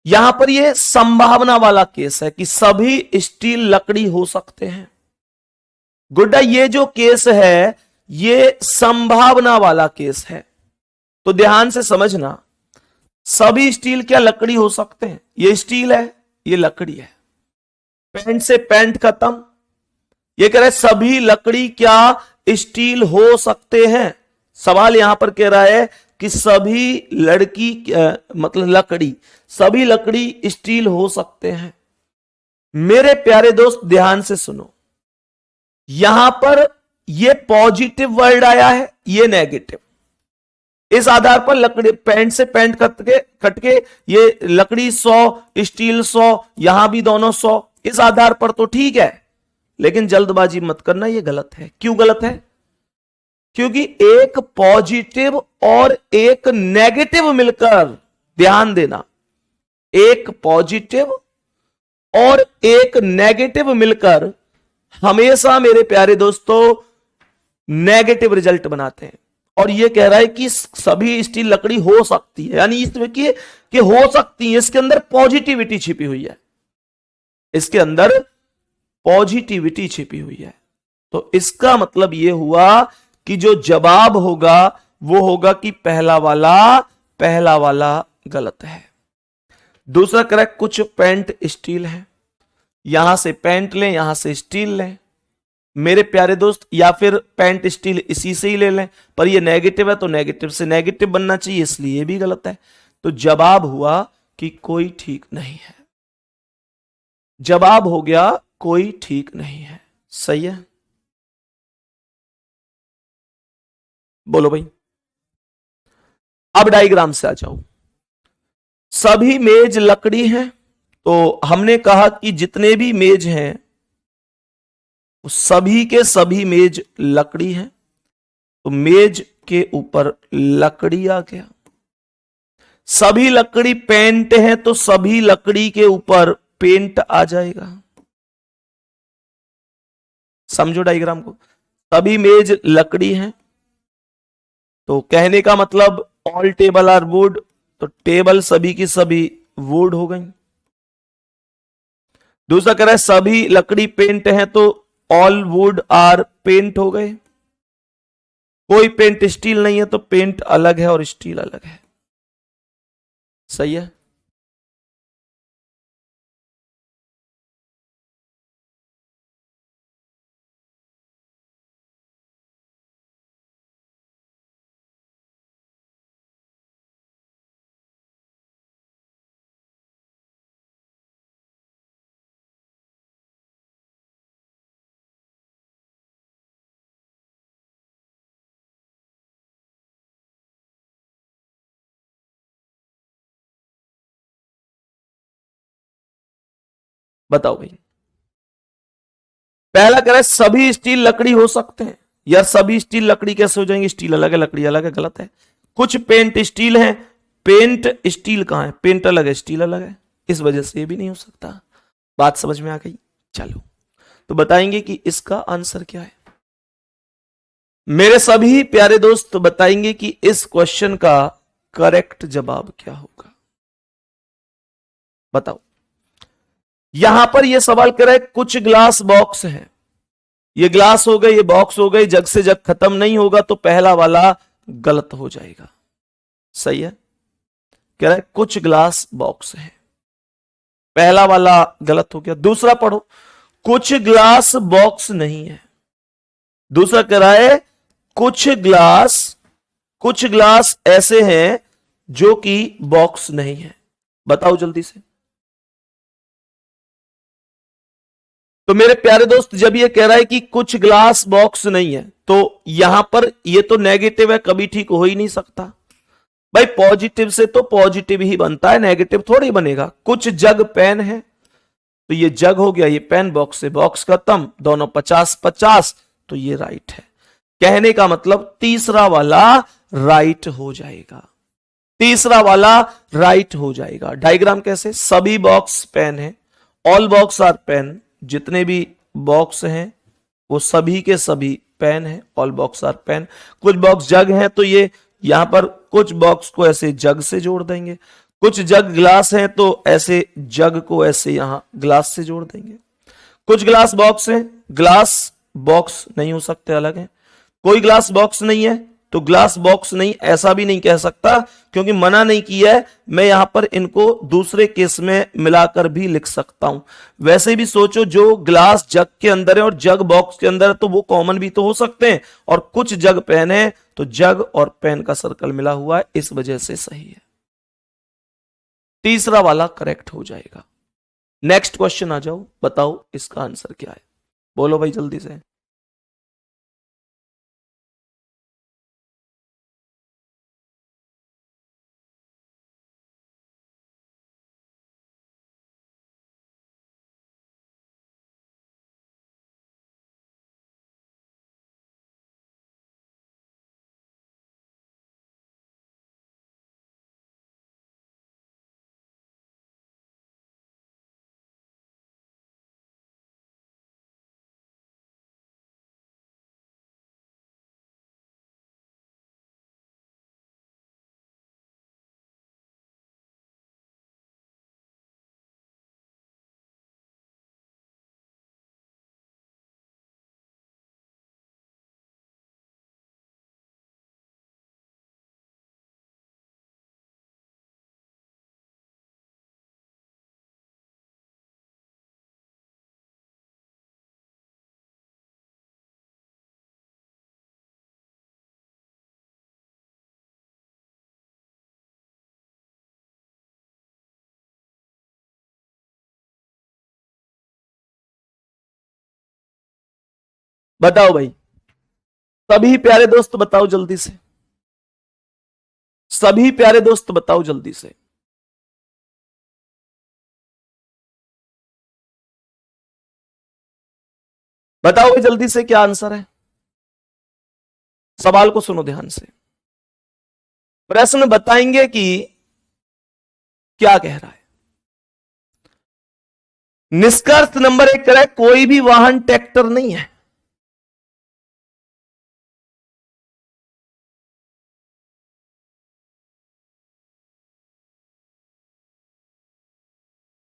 यहां पर यह संभावना वाला केस है कि सभी स्टील लकड़ी हो सकते हैं। गुड्डा ये जो केस है ये संभावना वाला केस है, तो ध्यान से समझना। सभी स्टील क्या लकड़ी हो सकते हैं? ये स्टील है, ये लकड़ी है, पेंट से पेंट खत्म। ये कह रहे सभी लकड़ी क्या स्टील हो सकते हैं? सवाल यहां पर कह रहा है कि सभी मतलब लकड़ी, सभी लकड़ी स्टील हो सकते हैं। मेरे प्यारे दोस्त ध्यान से सुनो, यहां पर ये पॉजिटिव वर्ड आया है, ये नेगेटिव। इस आधार पर लकड़ी पेंट से पेंट कट के ये लकड़ी 100, स्टील 100, यहां भी दोनों 100, इस आधार पर तो ठीक है। लेकिन जल्दबाजी मत करना, ये गलत है। क्यों गलत है? क्योंकि एक पॉजिटिव और एक नेगेटिव मिलकर, ध्यान देना, एक पॉजिटिव और एक नेगेटिव मिलकर हमेशा मेरे प्यारे दोस्तों नेगेटिव रिजल्ट बनाते हैं। और यह कह रहा है कि सभी स्टील लकड़ी हो सकती है, यानी इसमें कि हो सकती है, इसके अंदर पॉजिटिविटी छिपी हुई है, इसके अंदर पॉजिटिविटी छिपी हुई है। तो इसका मतलब यह हुआ कि जो जवाब होगा वो होगा कि पहला वाला गलत है। दूसरा करेक्ट, कुछ पेंट स्टील है, यहां से पेंट लें, यहां से स्टील लें मेरे प्यारे दोस्त, या फिर पेंट स्टील इसी से ही ले लें, पर ये नेगेटिव है तो नेगेटिव से नेगेटिव बनना चाहिए, इसलिए ये भी गलत है। तो जवाब हुआ कि कोई ठीक नहीं है। जवाब हो गया कोई ठीक नहीं है। सही है, बोलो भाई। अब डायग्राम से आ जाओ। सभी मेज लकड़ी हैं, तो हमने कहा कि जितने भी मेज हैं सभी के सभी मेज लकड़ी हैं, तो मेज के ऊपर लकड़ी आ गया। सभी लकड़ी पेंट है, तो सभी लकड़ी के ऊपर पेंट आ जाएगा। समझो डायग्राम को। सभी मेज लकड़ी हैं, तो कहने का मतलब ऑल टेबल आर वुड, तो टेबल सभी की सभी वुड हो गई। दूसरा कह रहा है सभी लकड़ी पेंट है, तो ऑल वुड आर पेंट हो गए। कोई पेंट स्टील नहीं है, तो पेंट अलग है और स्टील अलग है। सही है। बताओ भाई। पहला कह रहा है सभी स्टील लकड़ी हो सकते हैं। यार सभी स्टील लकड़ी कैसे हो जाएंगे? स्टील अलग है, लकड़ी अलग है, गलत है। कुछ पेंट स्टील है, पेंट स्टील कहां है? पेंट अलग है, स्टील अलग है, इस वजह से ये भी नहीं हो सकता। बात समझ में आ गई? चलो, तो बताएंगे कि इसका आंसर क्या है। मेरे सभी प्यारे दोस्त बताएंगे कि इस क्वेश्चन का करेक्ट जवाब क्या होगा। बताओ। यहां पर यह सवाल कर रहा है कुछ ग्लास बॉक्स है। ये ग्लास हो गए, ये बॉक्स हो गए, जग से जग खत्म नहीं होगा, तो पहला वाला गलत हो जाएगा। सही है। कह रहा है कुछ ग्लास बॉक्स है, पहला वाला गलत हो गया। दूसरा पढ़ो, कुछ ग्लास बॉक्स नहीं है। दूसरा कह रहा है कुछ ग्लास ऐसे हैं जो कि बॉक्स नहीं है। बताओ जल्दी से। तो मेरे प्यारे दोस्त जब ये कह रहा है कि कुछ ग्लास बॉक्स नहीं है, तो यहां पर ये तो नेगेटिव है, कभी ठीक हो ही नहीं सकता भाई। पॉजिटिव से तो पॉजिटिव ही बनता है, नेगेटिव थोड़ी बनेगा। कुछ जग पेन है, तो ये जग हो गया, ये पेन बॉक्स से बॉक्स खत्म, दोनों 50-50, तो ये राइट है। कहने का मतलब तीसरा वाला राइट हो जाएगा। तीसरा वाला राइट हो जाएगा। डायग्राम कैसे? सभी बॉक्स पेन है, ऑल बॉक्स आर पेन। जितने भी बॉक्स हैं वो सभी के सभी पेन है, ऑल बॉक्स आर पेन। कुछ बॉक्स जग हैं, तो ये यहां पर कुछ बॉक्स को ऐसे जग से जोड़ देंगे। कुछ जग ग्लास हैं, तो ऐसे जग को ऐसे यहां ग्लास से जोड़ देंगे। कुछ ग्लास बॉक्स हैं, ग्लास बॉक्स नहीं हो सकते, अलग है। कोई ग्लास बॉक्स नहीं है, तो ग्लास बॉक्स नहीं ऐसा भी नहीं कह सकता, क्योंकि मना नहीं किया है। मैं यहां पर इनको दूसरे केस में मिलाकर भी लिख सकता हूं। वैसे भी सोचो, जो ग्लास जग के अंदर है और जग बॉक्स के अंदर है, तो वो कॉमन भी तो हो सकते हैं। और कुछ जग पेन है, तो जग और पेन का सर्कल मिला हुआ है, इस वजह से सही है। तीसरा वाला करेक्ट हो जाएगा। नेक्स्ट क्वेश्चन आ जाओ, बताओ इसका आंसर क्या है। बोलो भाई जल्दी से। बताओ भाई, सभी प्यारे दोस्त बताओ जल्दी से, सभी प्यारे दोस्त बताओ जल्दी से। बताओ भाई जल्दी से क्या आंसर है। सवाल को सुनो ध्यान से, प्रश्न बताएंगे कि क्या कह रहा है। निष्कर्ष नंबर 1 करें, कोई भी वाहन ट्रैक्टर नहीं है।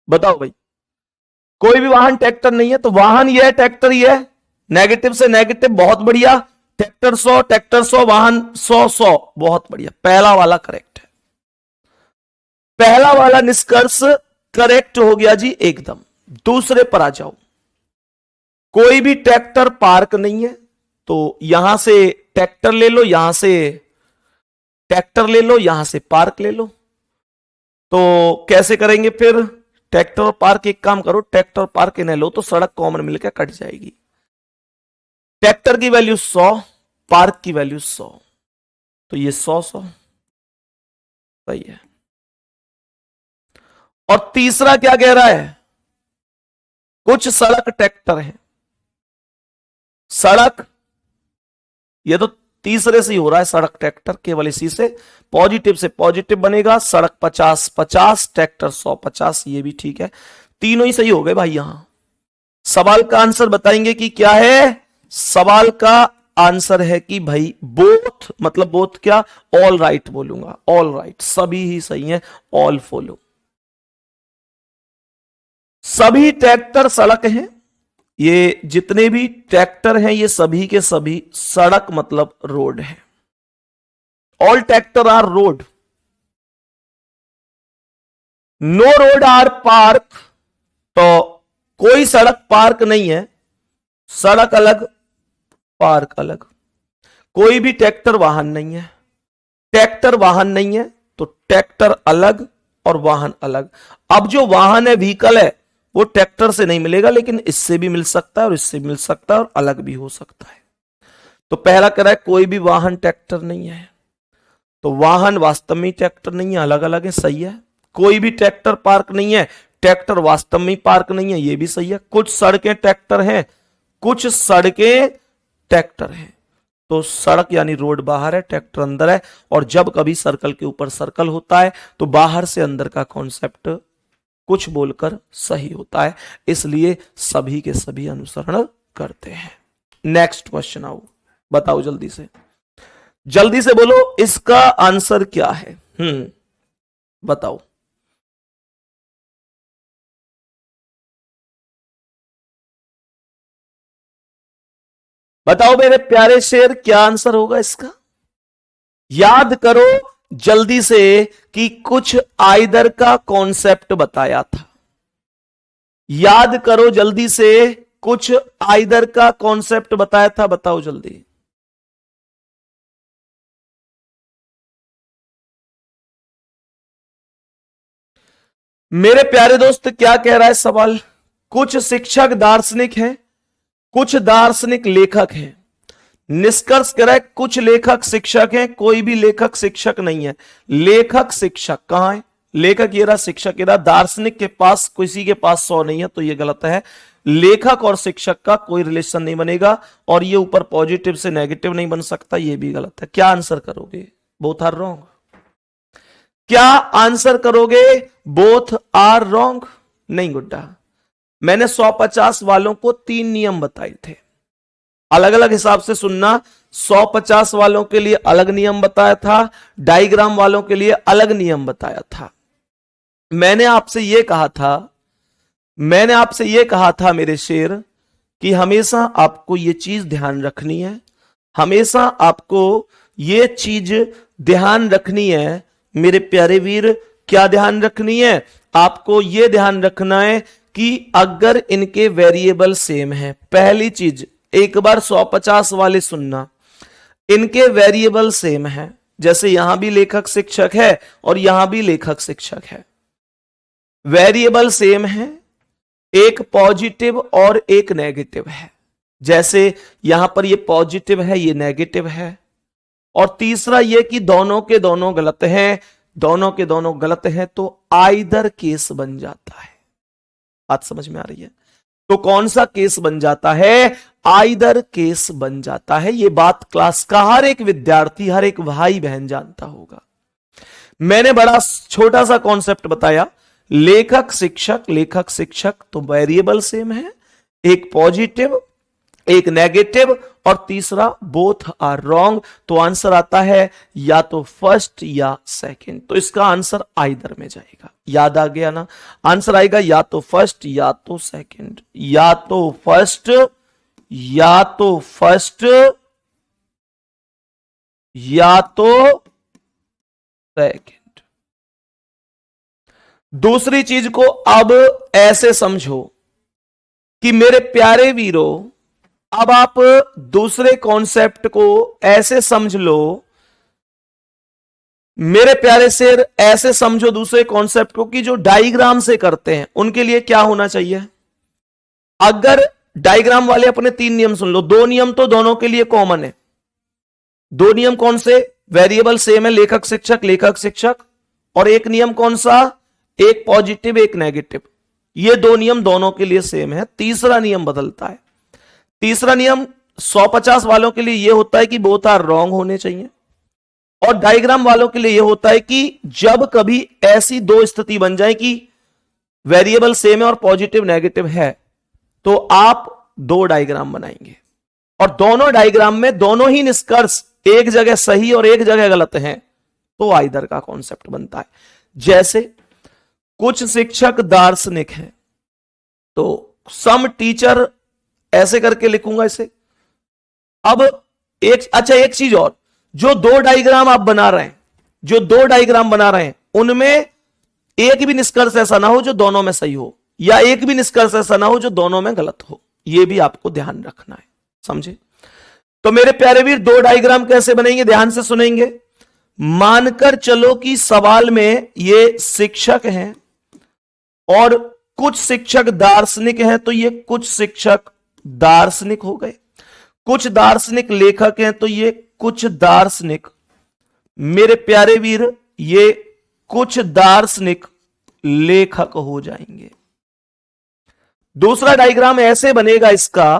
बताओ भाई, कोई भी वाहन ट्रैक्टर नहीं है, तो वाहन ये है, ट्रैक्टर ये है। नेगेटिव से नेगेटिव, बहुत बढ़िया। ट्रैक्टर 100, ट्रैक्टर 100, वाहन 100, 100, बहुत बढ़िया। पहला वाला करेक्ट है, पहला वाला निष्कर्ष करेक्ट हो गया जी एकदम। दूसरे पर आ जाओ, कोई भी ट्रैक्टर पार्क नहीं है, तो यहां से ट्रैक्टर ले लो, यहां से ट्रैक्टर ले लो, यहां से पार्क ले लो। तो कैसे करेंगे फिर? ट्रैक्टर और पार्क, एक काम करो, ट्रैक्टर और पार्क इन्हें लो तो सड़क कॉमन मिलकर कट जाएगी। ट्रैक्टर की वैल्यू 100, पार्क की वैल्यू 100, तो ये 100, 100 सही है। और तीसरा क्या कह रहा है? कुछ सड़क ट्रैक्टर है। सड़क, ये तो तीसरे से ही हो रहा है, सड़क ट्रैक्टर, केवल इसी से पॉजिटिव से पॉजिटिव बनेगा। सड़क 50, 50, ट्रैक्टर 100, 50, ये भी ठीक है। तीनों ही सही हो गए भाई। यहां सवाल का आंसर बताएंगे कि क्या है। सवाल का आंसर है कि भाई बोथ, मतलब बोथ क्या, ऑल राइट बोलूंगा, ऑल राइट, सभी ही सही है, ऑल फॉलो। सभी ट्रैक्टर सड़क हैं, ये जितने भी ट्रैक्टर हैं ये सभी के सभी सड़क मतलब रोड है। All tractor are road. No road are park, तो कोई सड़क पार्क नहीं है, सड़क अलग पार्क अलग। कोई भी ट्रैक्टर वाहन नहीं है, ट्रैक्टर वाहन नहीं है, तो ट्रैक्टर अलग और वाहन अलग। अब जो वाहन है, व्हीकल है, वो ट्रैक्टर से नहीं मिलेगा, लेकिन इससे भी मिल सकता है और इससे मिल सकता है और अलग भी हो सकता है। तो पहला कह रहा है कोई भी वाहन ट्रैक्टर नहीं है, तो वाहन वास्तव में ट्रैक्टर नहीं है, अलग अलग है, सही है। कोई भी ट्रैक्टर पार्क नहीं है, ट्रैक्टर वास्तव में पार्क नहीं है, ये भी सही है। कुछ सड़कें ट्रैक्टर हैं, कुछ सड़कें ट्रैक्टर हैं, तो सड़क यानी रोड बाहर है, ट्रैक्टर अंदर है। और जब कभी सर्कल के ऊपर सर्कल होता है तो बाहर से अंदर का कॉन्सेप्ट कुछ बोलकर सही होता है, इसलिए सभी के सभी अनुसरण करते हैं। नेक्स्ट क्वेश्चन आओ, बताओ जल्दी से, जल्दी से बोलो इसका आंसर क्या है। बताओ। बताओ मेरे प्यारे शेर, क्या आंसर होगा इसका? याद करो जल्दी से कि कुछ आइदर का कॉन्सेप्ट बताया था। याद करो जल्दी से, कुछ आइदर का कॉन्सेप्ट बताया था, बताओ जल्दी। मेरे प्यारे दोस्त क्या कह रहा है सवाल? कुछ शिक्षक दार्शनिक हैं, कुछ दार्शनिक लेखक हैं। निष्कर्ष कह रहा है कुछ लेखक शिक्षक हैं, कोई भी लेखक शिक्षक नहीं है। लेखक शिक्षक कहां है? लेखक ये रहा, शिक्षक ये रहा। दार्शनिक के पास, किसी के पास 100 नहीं है, तो ये गलत है। लेखक और शिक्षक का कोई रिलेशन नहीं बनेगा, और ये ऊपर पॉजिटिव से नेगेटिव नहीं बन सकता, ये भी गलत है। क्या आंसर करोगे? Both are wrong. क्या आंसर करोगे? Both are wrong. नहीं गुड्डा, मैंने 150 वालों को 3 नियम बताए थे, अलग अलग हिसाब से सुनना। 150 वालों के लिए अलग नियम बताया था, डायग्राम वालों के लिए अलग नियम बताया था। मैंने आपसे यह कहा था मेरे शेर, कि हमेशा आपको यह चीज ध्यान रखनी है, हमेशा आपको यह चीज ध्यान रखनी है मेरे प्यारे वीर। क्या ध्यान रखनी है? आपको यह ध्यान रखना है कि अगर इनके वेरिएबल सेम है, पहली चीज, एक बार 150 वाले सुनना, इनके वेरिएबल सेम है, जैसे यहां भी लेखक शिक्षक है और यहां भी लेखक शिक्षक है, वेरिएबल सेम है, एक पॉजिटिव और एक नेगेटिव है, जैसे यहां पर ये पॉजिटिव है, ये नेगेटिव है। और तीसरा ये कि दोनों के दोनों गलत हैं, दोनों के दोनों गलत हैं तो आइदर केस बन जाता है। बात समझ में आ रही है? तो कौन सा केस बन जाता है? आइदर केस बन जाता है। ये बात क्लास का हर एक विद्यार्थी, हर एक भाई बहन जानता होगा। मैंने बड़ा छोटा सा कॉन्सेप्ट बताया, लेखक शिक्षक, लेखक शिक्षक तो वेरिएबल सेम है, एक पॉजिटिव एक नेगेटिव और तीसरा बोथ आर रॉन्ग। तो आंसर आता है या तो फर्स्ट या सेकंड। तो इसका आंसर आइदर में जाएगा। याद आ गया ना? आंसर आएगा या तो फर्स्ट या तो सेकंड, या तो फर्स्ट या तो फर्स्ट या तो सेकंड। दूसरी चीज को अब ऐसे समझो कि मेरे प्यारे वीरों, अब आप दूसरे कॉन्सेप्ट को ऐसे समझ लो, मेरे प्यारे शेर ऐसे समझो दूसरे कॉन्सेप्ट को कि जो डायग्राम से करते हैं उनके लिए क्या होना चाहिए। अगर डायग्राम वाले अपने 3 नियम सुन लो, 2 नियम तो दोनों के लिए कॉमन है। 2 नियम कौन से? वेरिएबल सेम है, लेखक शिक्षक, लेखक शिक्षक। और एक नियम कौन सा? एक पॉजिटिव एक नेगेटिव। ये 2 नियम दोनों के लिए सेम है। तीसरा नियम बदलता है। तीसरा नियम 150 वालों के लिए यह होता है कि बोथ आर रॉन्ग होने चाहिए, और डायग्राम वालों के लिए यह होता है कि जब कभी ऐसी 2 स्थिति बन जाए कि वेरिएबल सेम है और पॉजिटिव नेगेटिव है, तो आप 2 डायग्राम बनाएंगे और दोनों डायग्राम में दोनों ही निष्कर्ष एक जगह सही और एक जगह गलत हैं, तो आइदर का कॉन्सेप्ट बनता है। जैसे कुछ शिक्षक दार्शनिक हैं, तो सम टीचर ऐसे करके लिखूंगा इसे। अब एक चीज और, जो 2 डायग्राम आप बना रहे हैं, जो 2 डायग्राम बना रहे हैं, उनमें एक भी निष्कर्ष ऐसा ना हो जो दोनों में सही हो, या एक भी निष्कर्ष ऐसा ना हो जो दोनों में गलत हो। यह भी आपको ध्यान रखना है, समझे? तो मेरे प्यारे वीर, 2 डायग्राम कैसे बनेंगे, ध्यान से सुनेंगे। मानकर चलो कि सवाल में ये शिक्षक हैं और कुछ शिक्षक दार्शनिक हैं, तो ये कुछ शिक्षक दार्शनिक हो गए। कुछ दार्शनिक लेखक हैं, तो ये कुछ दार्शनिक, मेरे प्यारे वीर, ये कुछ दार्शनिक लेखक हो जाएंगे। दूसरा डायग्राम ऐसे बनेगा इसका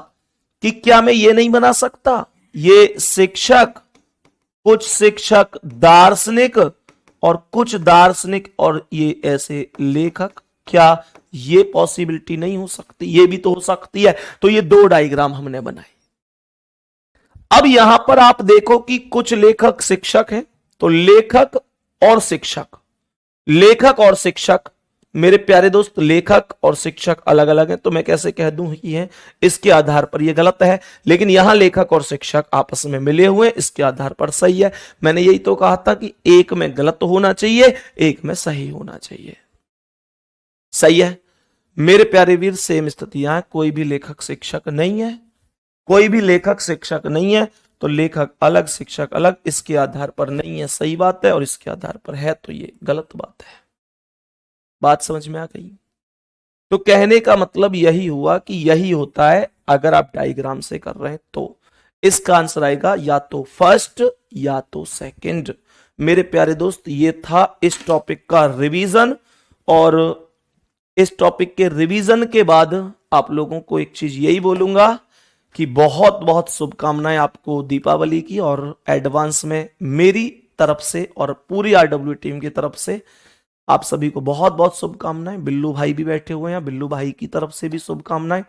कि क्या मैं ये नहीं बना सकता, ये शिक्षक, कुछ शिक्षक दार्शनिक और कुछ दार्शनिक और ये ऐसे लेखक, क्या ये पॉसिबिलिटी नहीं हो सकती? ये भी तो हो सकती है। तो ये 2 डायग्राम हमने बनाए। अब यहां पर आप देखो कि कुछ लेखक शिक्षक हैं, तो लेखक और शिक्षक, लेखक और शिक्षक, मेरे प्यारे दोस्त, लेखक और शिक्षक अलग अलग हैं, तो मैं कैसे कह दूं कि है, इसके आधार पर यह गलत है। लेकिन यहां लेखक और शिक्षक आपस में मिले हुए, इसके आधार पर सही है। मैंने यही तो कहा था कि एक में गलत होना चाहिए, एक में सही होना चाहिए। सही है मेरे प्यारे वीर, सेम स्थितियां, कोई भी लेखक शिक्षक नहीं है, कोई भी लेखक शिक्षक नहीं है, तो लेखक अलग शिक्षक अलग, इसके आधार पर नहीं है, सही बात है, और इसके आधार पर है तो ये गलत बात है। बात समझ में आ गई? तो कहने का मतलब यही हुआ कि यही होता है अगर आप डायग्राम से कर रहे हैं तो। इसका आंसर आएगा या तो फर्स्ट या तो सेकंड। मेरे प्यारे दोस्त, ये था इस टॉपिक का रिवीजन, और इस टॉपिक के रिवीजन के बाद आप लोगों को एक चीज यही बोलूंगा कि बहुत बहुत शुभकामनाएं आपको दीपावली की, और एडवांस में मेरी तरफ से और पूरी आरडब्ल्यू टीम की तरफ से आप सभी को बहुत बहुत शुभकामनाएं। बिल्लू भाई भी बैठे हुए हैं, बिल्लू भाई की तरफ से भी शुभकामनाएं।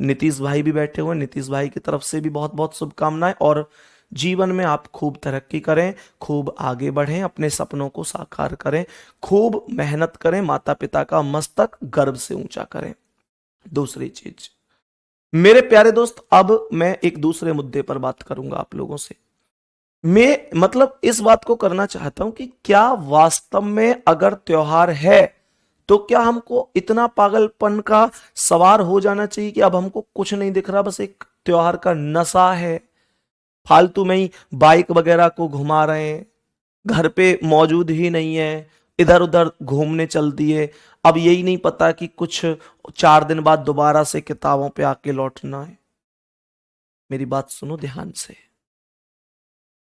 नीतीश भाई भी बैठे हुए हैं, नीतीश भाई की तरफ से भी बहुत बहुत शुभकामनाएं। और जीवन में आप खूब तरक्की करें, खूब आगे बढ़ें, अपने सपनों को साकार करें, खूब मेहनत करें, माता पिता का मस्तक गर्व से ऊंचा करें। दूसरी चीज मेरे प्यारे दोस्त, अब मैं एक दूसरे मुद्दे पर बात करूंगा आप लोगों से। मैं मतलब इस बात को करना चाहता हूं कि क्या वास्तव में अगर त्योहार है तो क्या हमको इतना पागलपन का सवार हो जाना चाहिए कि अब हमको कुछ नहीं दिख रहा, बस एक त्योहार का नशा है, फालतू में ही बाइक वगैरह को घुमा रहे हैं, घर पे मौजूद ही नहीं है, इधर उधर घूमने चल दिए, अब यही नहीं पता कि कुछ 4 दिन बाद दोबारा से किताबों पे आके लौटना है। मेरी बात सुनो ध्यान से।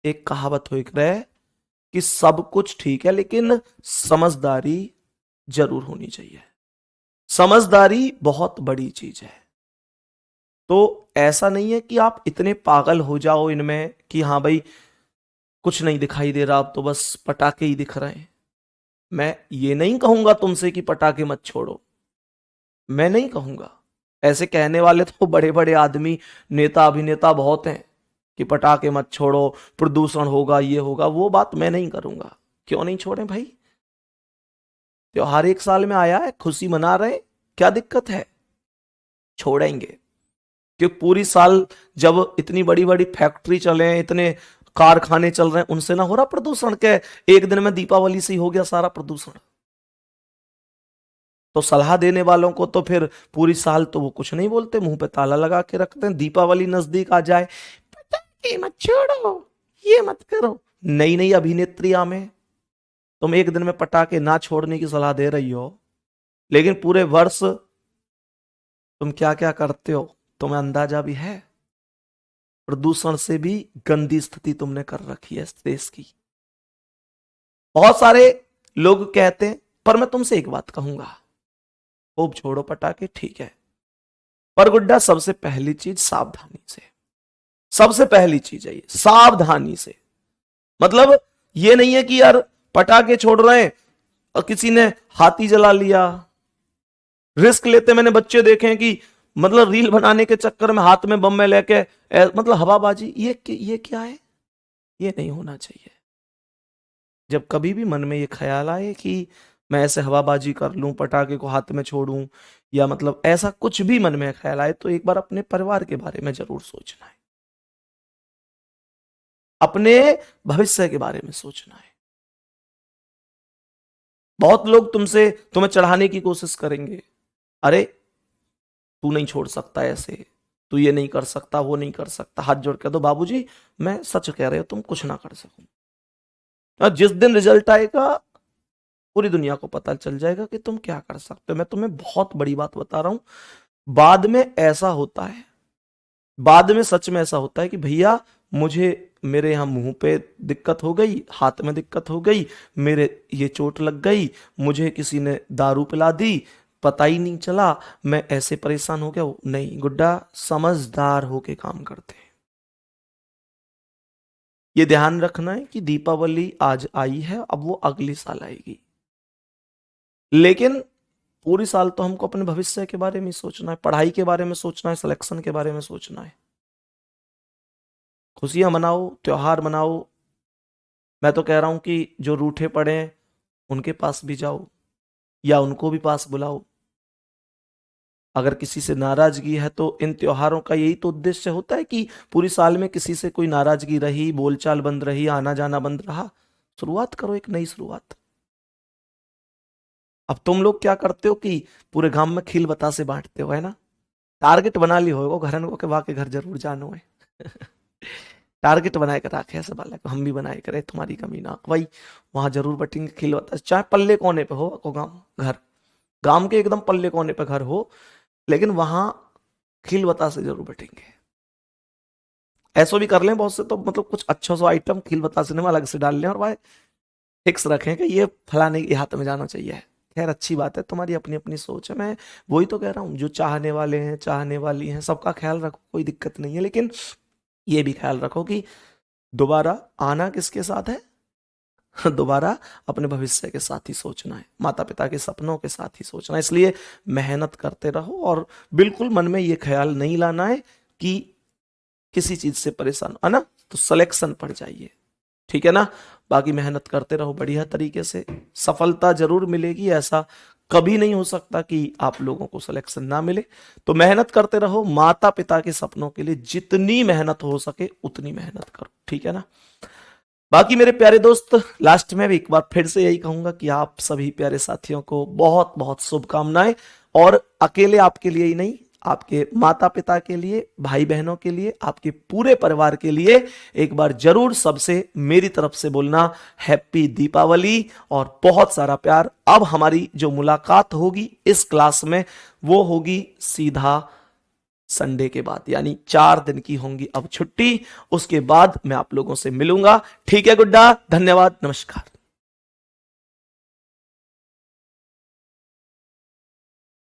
एक कहावत हो एक रहे कि सब कुछ ठीक है लेकिन समझदारी जरूर होनी चाहिए। समझदारी बहुत बड़ी चीज है। तो ऐसा नहीं है कि आप इतने पागल हो जाओ इनमें कि हाँ भाई कुछ नहीं दिखाई दे रहा, अब तो बस पटाखे ही दिख रहे हैं। मैं ये नहीं कहूंगा तुमसे कि पटाखे मत छोड़ो, मैं नहीं कहूंगा। ऐसे कहने वाले तो बड़े बड़े आदमी, नेता अभिनेता बहुत हैं कि पटाखे मत छोड़ो, प्रदूषण होगा, ये होगा, वो बात मैं नहीं करूंगा। क्यों नहीं छोड़े भाई? त्योहार एक साल में आया है, खुशी मना रहे हैं, क्या दिक्कत है? छोड़ेंगे। क्योंकि पूरी साल जब इतनी बड़ी बड़ी फैक्ट्री चले हैं, इतने कारखाने चल रहे हैं, उनसे ना हो रहा प्रदूषण? के एक दिन में दीपावली से ही हो गया सारा प्रदूषण? तो सलाह देने वालों को तो फिर पूरी साल तो वो कुछ नहीं बोलते, मुंह पे ताला लगा के रखते हैं। दीपावली नजदीक आ जाए, पटाखे मत छोड़ो, ये मत करो। नई नई अभिनेत्रियां में तुम एक दिन में पटाखे ना छोड़ने की सलाह दे रही हो, लेकिन पूरे वर्ष तुम क्या क्या करते हो तुम्हें अंदाजा भी है? प्रदूषण से भी गंदी स्थिति तुमने कर रखी है इस देश की। बहुत सारे लोग कहते हैं, पर मैं तुमसे एक बात कहूंगा, खूब छोड़ो पटाखे, ठीक है, पर गुड्डा सबसे पहली चीज सावधानी से। सबसे पहली चीज है ये, सावधानी से। मतलब ये नहीं है कि यार पटाखे छोड़ रहे हैं और किसी ने हाथी जला लिया, रिस्क लेते मैंने बच्चे देखे हैं कि मतलब रील बनाने के चक्कर में हाथ में बम में लेके मतलब हवाबाजी, ये क्या है? ये नहीं होना चाहिए। जब कभी भी मन में ये ख्याल आए कि मैं ऐसे हवाबाजी कर लूं, पटाखे को हाथ में छोड़ूं, या मतलब ऐसा कुछ भी मन में ख्याल आए, तो एक बार अपने परिवार के बारे में जरूर सोचना है, अपने भविष्य के बारे में सोचना है। बहुत लोग तुम्हें चढ़ाने की कोशिश करेंगे, अरे तू नहीं छोड़ सकता ऐसे, तू ये नहीं कर सकता, वो नहीं कर सकता। हाथ जोड़ के दो, बाबूजी मैं सच कह रहे हो, तुम कुछ ना कर सको। और जिस दिन रिजल्ट आएगा पूरी दुनिया को पता चल जाएगा कि तुम क्या कर सकते हो। मैं तुम्हें बहुत बड़ी बात बता रहा हूं, बाद में ऐसा होता है, बाद में सच में ऐसा होता है कि भैया मुझे मेरे यहां मुंह पे दिक्कत हो गई, हाथ में दिक्कत हो गई, मेरे ये चोट लग गई, मुझे किसी ने दारू पिला दी, पता ही नहीं चला, मैं ऐसे परेशान हो गया। नहीं गुड्डा, समझदार होके काम करते हैं। ये ध्यान रखना है कि दीपावली आज आई है, अब वो अगली साल आएगी, लेकिन पूरी साल तो हमको अपने भविष्य के बारे में सोचना है, पढ़ाई के बारे में सोचना है, सिलेक्शन के बारे में सोचना है। खुशियां मनाओ, त्योहार मनाओ। मैं तो कह रहा हूं कि जो रूठे पड़े हैं उनके पास भी जाओ, या उनको भी पास बुलाओ। अगर किसी से नाराजगी है तो इन त्योहारों का यही तो उद्देश्य होता है कि पूरी साल में किसी से कोई नाराजगी रही, बोलचाल बंद रही, आना जाना बंद रहा, शुरुआत करो एक नई शुरुआत। अब तुम लोग क्या करते हो कि पूरे गांव में खील बतासे बांटते हो, है ना? टारगेट बना ली हो घरन को के वाके घर जरूर जानो है। टारगेट बनाए कर रखे ऐसे बालक, हम भी बनाए करे, तुम्हारी कमी ना भाई, वहां जरूर बटेंगे खील बतासे, चाहे पल्ले कोने पे हो को गांव घर, गांव के एकदम पल्ले कोने पे घर हो, लेकिन वहां खील बतासे जरूर बटेंगे। ऐसा भी कर लें बहुत से, तो मतलब कुछ अच्छा सा आइटम खील बतासे में अलग से डाल लें और भाई फिक्स रखें कि ये फलाने के हाथ में जाना चाहिए। खैर अच्छी बात है, तुम्हारी अपनी अपनी सोच है। मैं वही तो कह रहा हूँ, जो चाहने वाले हैं, चाहने वाली हैं, सबका ख्याल रखो, कोई दिक्कत नहीं है, लेकिन ये भी ख्याल रखो कि दोबारा आना किसके साथ है? दोबारा अपने भविष्य के साथ ही सोचना है, माता पिता के सपनों के साथ ही सोचना है। इसलिए मेहनत करते रहो और बिल्कुल मन में ये ख्याल नहीं लाना है कि किसी चीज से परेशान है ना, तो सिलेक्शन पड़ जाइए, ठीक है ना? बाकी मेहनत करते रहो बढ़िया तरीके से, सफलता जरूर मिलेगी। ऐसा कभी नहीं हो सकता कि आप लोगों को सिलेक्शन ना मिले। तो मेहनत करते रहो, माता पिता के सपनों के लिए जितनी मेहनत हो सके उतनी मेहनत करो, ठीक है ना? बाकी मेरे प्यारे दोस्त, लास्ट में भी एक बार फिर से यही कहूंगा कि आप सभी प्यारे साथियों को बहुत बहुत शुभकामनाएं, और अकेले आपके लिए ही नहीं, आपके माता पिता के लिए, भाई बहनों के लिए, आपके पूरे परिवार के लिए एक बार जरूर सबसे मेरी तरफ से बोलना हैप्पी दीपावली और बहुत सारा प्यार। अब हमारी जो मुलाकात होगी इस क्लास में वो होगी सीधा संडे के बाद, यानी 4 दिन की होंगी अब छुट्टी। उसके बाद मैं आप लोगों से मिलूंगा। ठीक है गुड्डा, धन्यवाद, नमस्कार।